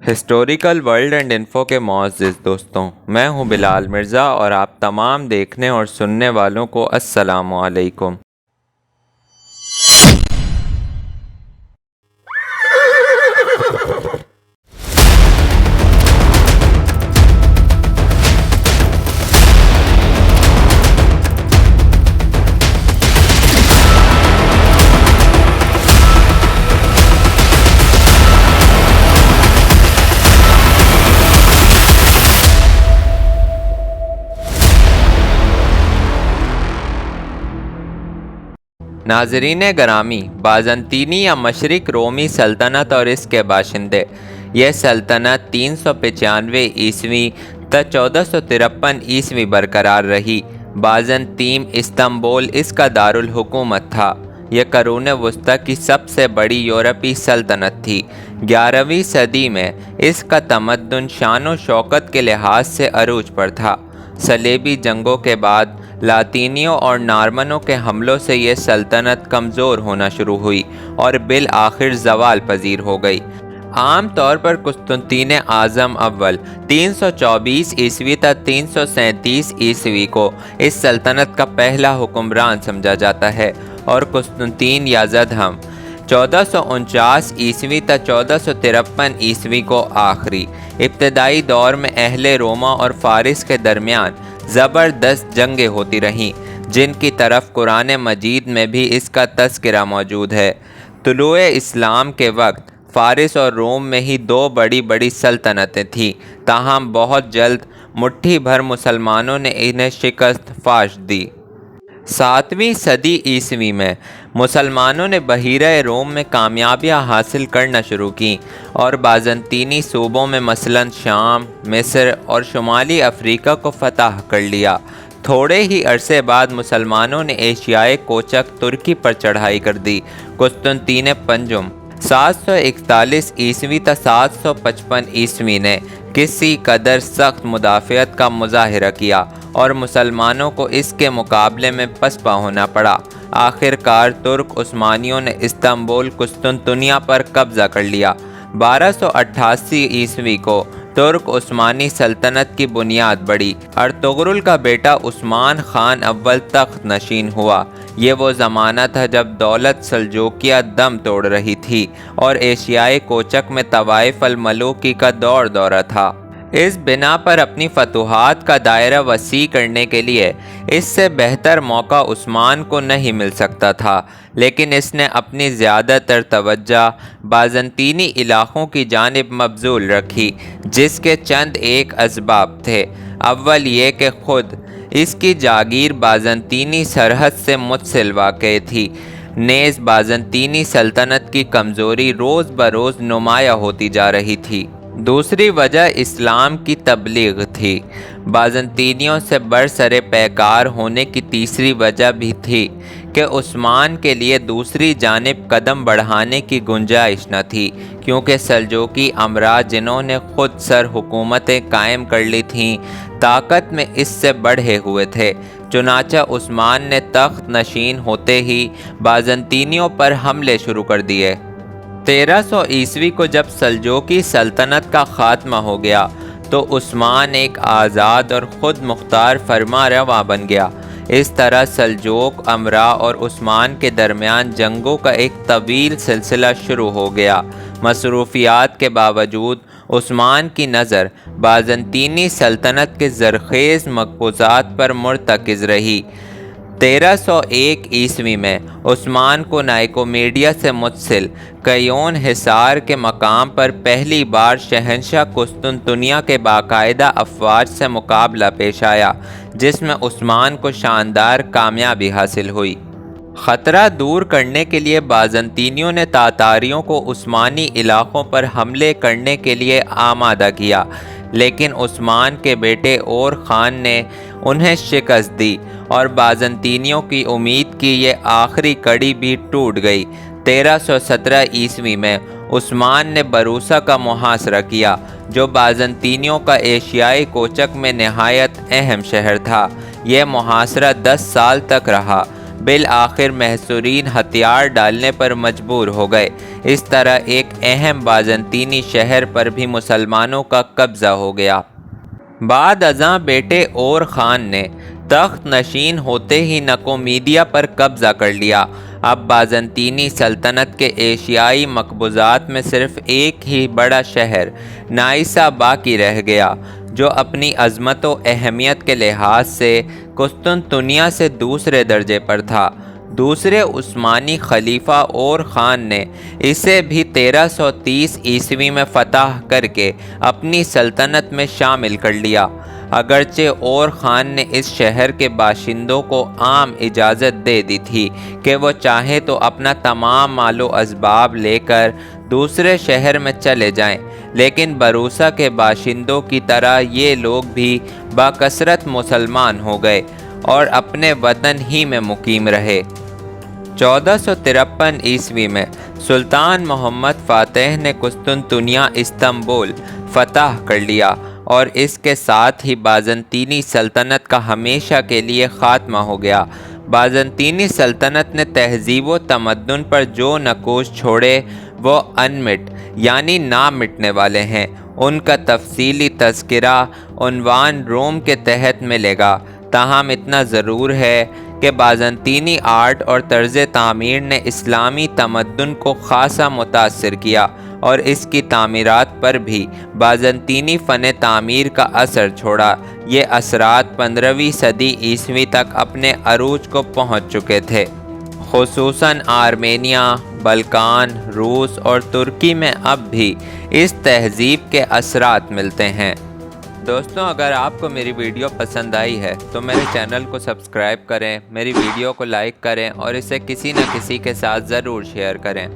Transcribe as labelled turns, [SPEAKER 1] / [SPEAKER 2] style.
[SPEAKER 1] Historical world and info کے معزز دوستوں، میں ہوں بلال مرزا اور آپ تمام دیکھنے اور سننے والوں کو السلام علیکم۔ ناظرین گرامی، بازنطینی یا مشرق رومی سلطنت اور اس کے باشندے۔ یہ سلطنت 395 عیسوی تا 1453 عیسوی برقرار رہی۔ بازنطین استنبول اس کا دارالحکومت تھا۔ یہ قرون وسطی کی سب سے بڑی یورپی سلطنت تھی۔ 11ویں صدی میں اس کا تمدن شان و شوکت کے لحاظ سے عروج پر تھا۔ صلیبی جنگوں کے بعد لاطینیوں اور نارمنوں کے حملوں سے یہ سلطنت کمزور ہونا شروع ہوئی اور بالآخر زوال پذیر ہو گئی۔ عام طور پر قسطنطین اعظم اول 324 عیسوی تا 337 عیسوی کو اس سلطنت کا پہلا حکمران سمجھا جاتا ہے اور قسطنطین یزدہم 1449 عیسوی تا 1453 عیسوی کو آخری۔ ابتدائی دور میں اہل روما اور فارس کے درمیان زبردست جنگیں ہوتی رہیں، جن کی طرف قرآن مجید میں بھی اس کا تذکرہ موجود ہے۔ طلوع اسلام کے وقت فارس اور روم میں ہی دو بڑی سلطنتیں تھیں، تاہم بہت جلد مٹھی بھر مسلمانوں نے انہیں شکست فاش دی۔ 7ویں صدی عیسوی میں مسلمانوں نے بحیرہ روم میں کامیابیاں حاصل کرنا شروع کیں اور بازنطینی صوبوں میں مثلاً شام، مصر اور شمالی افریقہ کو فتح کر لیا۔ تھوڑے ہی عرصے بعد مسلمانوں نے ایشیائے کوچک ترکی پر چڑھائی کر دی۔ قسطنطین پنجم 741 عیسوی تا 755 عیسوی نے کسی قدر سخت مدافعت کا مظاہرہ کیا اور مسلمانوں کو اس کے مقابلے میں پسپا ہونا پڑا۔ آخر کار ترک عثمانیوں نے استنبول قسطنطنیہ پر قبضہ کر لیا۔ 1288 عیسوی کو ترک عثمانی سلطنت کی بنیاد بڑھی۔ ارطغرل کا بیٹا عثمان خان اول تخت نشین ہوا۔ یہ وہ زمانہ تھا جب دولت سلجوقیہ دم توڑ رہی تھی اور ایشیائے کوچک میں طوائف الملوکی کا دورہ تھا۔ اس بنا پر اپنی فتوحات کا دائرہ وسیع کرنے کے لیے اس سے بہتر موقع عثمان کو نہیں مل سکتا تھا، لیکن اس نے اپنی زیادہ تر توجہ بازنطینی علاقوں کی جانب مبذول رکھی، جس کے چند ایک اسباب تھے۔ اول یہ کہ خود اس کی جاگیر بازنطینی سرحد سے متصل واقع تھی، نیز بازنطینی سلطنت کی کمزوری روز بروز نمایاں ہوتی جا رہی تھی۔ دوسری وجہ اسلام کی تبلیغ تھی۔ بازنطینیوں سے برسر پیکار ہونے کی تیسری وجہ بھی تھی کہ عثمان کے لیے دوسری جانب قدم بڑھانے کی گنجائش نہ تھی، کیونکہ سلجوقی امراء جنہوں نے خود سر حکومتیں قائم کر لی تھیں، طاقت میں اس سے بڑھے ہوئے تھے۔ چنانچہ عثمان نے تخت نشین ہوتے ہی بازنطینیوں پر حملے شروع کر دیے۔ 1300 عیسوی کو جب سلجوقی سلطنت کا خاتمہ ہو گیا تو عثمان ایک آزاد اور خود مختار فرما رواں بن گیا۔ اس طرح سلجوق امراء اور عثمان کے درمیان جنگوں کا ایک طویل سلسلہ شروع ہو گیا۔ مصروفیات کے باوجود عثمان کی نظر بازنطینی سلطنت کے زرخیز مقبوضات پر مرتکز رہی۔ 1301 عیسوی میں عثمان کو نائکومیڈیا سے متصل قیون حصار کے مقام پر پہلی بار شہنشاہ قسطنطنیہ کے باقاعدہ افواج سے مقابلہ پیش آیا، جس میں عثمان کو شاندار کامیابی حاصل ہوئی۔ خطرہ دور کرنے کے لیے بازنطینیوں نے تاتاریوں کو عثمانی علاقوں پر حملے کرنے کے لیے آمادہ کیا، لیکن عثمان کے بیٹے اور خان نے انہیں شکست دی اور بازنطینیوں کی امید کی یہ آخری کڑی بھی ٹوٹ گئی۔ 1317 عیسوی میں عثمان نے بروسا کا محاصرہ کیا، جو بازنطینیوں کا ایشیائی کوچک میں نہایت اہم شہر تھا۔ یہ محاصرہ 10 سال تک رہا۔ بالآخر محصورین ہتھیار ڈالنے پر مجبور ہو گئے۔ اس طرح ایک اہم بازنطینی شہر پر بھی مسلمانوں کا قبضہ ہو گیا۔ بعد ازاں بیٹے اور خان نے تخت نشین ہوتے ہی نکومیڈیا پر قبضہ کر لیا۔ اب بازنطینی سلطنت کے ایشیائی مقبوضات میں صرف ایک ہی بڑا شہر نائسا باقی رہ گیا، جو اپنی عظمت و اہمیت کے لحاظ سے قسطنطنیہ سے دوسرے درجے پر تھا۔ دوسرے عثمانی خلیفہ اور خان نے اسے بھی 1330 عیسوی میں فتح کر کے اپنی سلطنت میں شامل کر لیا۔ اگرچہ اور خان نے اس شہر کے باشندوں کو عام اجازت دے دی تھی کہ وہ چاہے تو اپنا تمام مال و اسباب لے کر دوسرے شہر میں چلے جائیں، لیکن بروسا کے باشندوں کی طرح یہ لوگ بھی بکثرت مسلمان ہو گئے اور اپنے وطن ہی میں مقیم رہے۔ 1453 عیسوی میں سلطان محمد فاتح نے قسطنطنیہ استنبول فتح کر لیا اور اس کے ساتھ ہی بازنطینی سلطنت کا ہمیشہ کے لیے خاتمہ ہو گیا۔ بازنطینی سلطنت نے تہذیب و تمدن پر جو نقوش چھوڑے وہ انمٹ یعنی نہ مٹنے والے ہیں۔ ان کا تفصیلی تذکرہ عنوان روم کے تحت ملے گا، تاہم اتنا ضرور ہے کہ بازنطینی آرٹ اور طرز تعمیر نے اسلامی تمدن کو خاصا متاثر کیا اور اس کی تعمیرات پر بھی بازنطینی فن تعمیر کا اثر چھوڑا۔ یہ اثرات 15ویں صدی عیسوی تک اپنے عروج کو پہنچ چکے تھے۔ خصوصاً آرمینیا، بلکان، روس اور ترکی میں اب بھی اس تہذیب کے اثرات ملتے ہیں۔ دوستوں، اگر آپ کو میری ویڈیو پسند آئی ہے تو میرے چینل کو سبسکرائب کریں، میری ویڈیو کو لائک کریں اور اسے کسی نہ کسی کے ساتھ ضرور شیئر کریں۔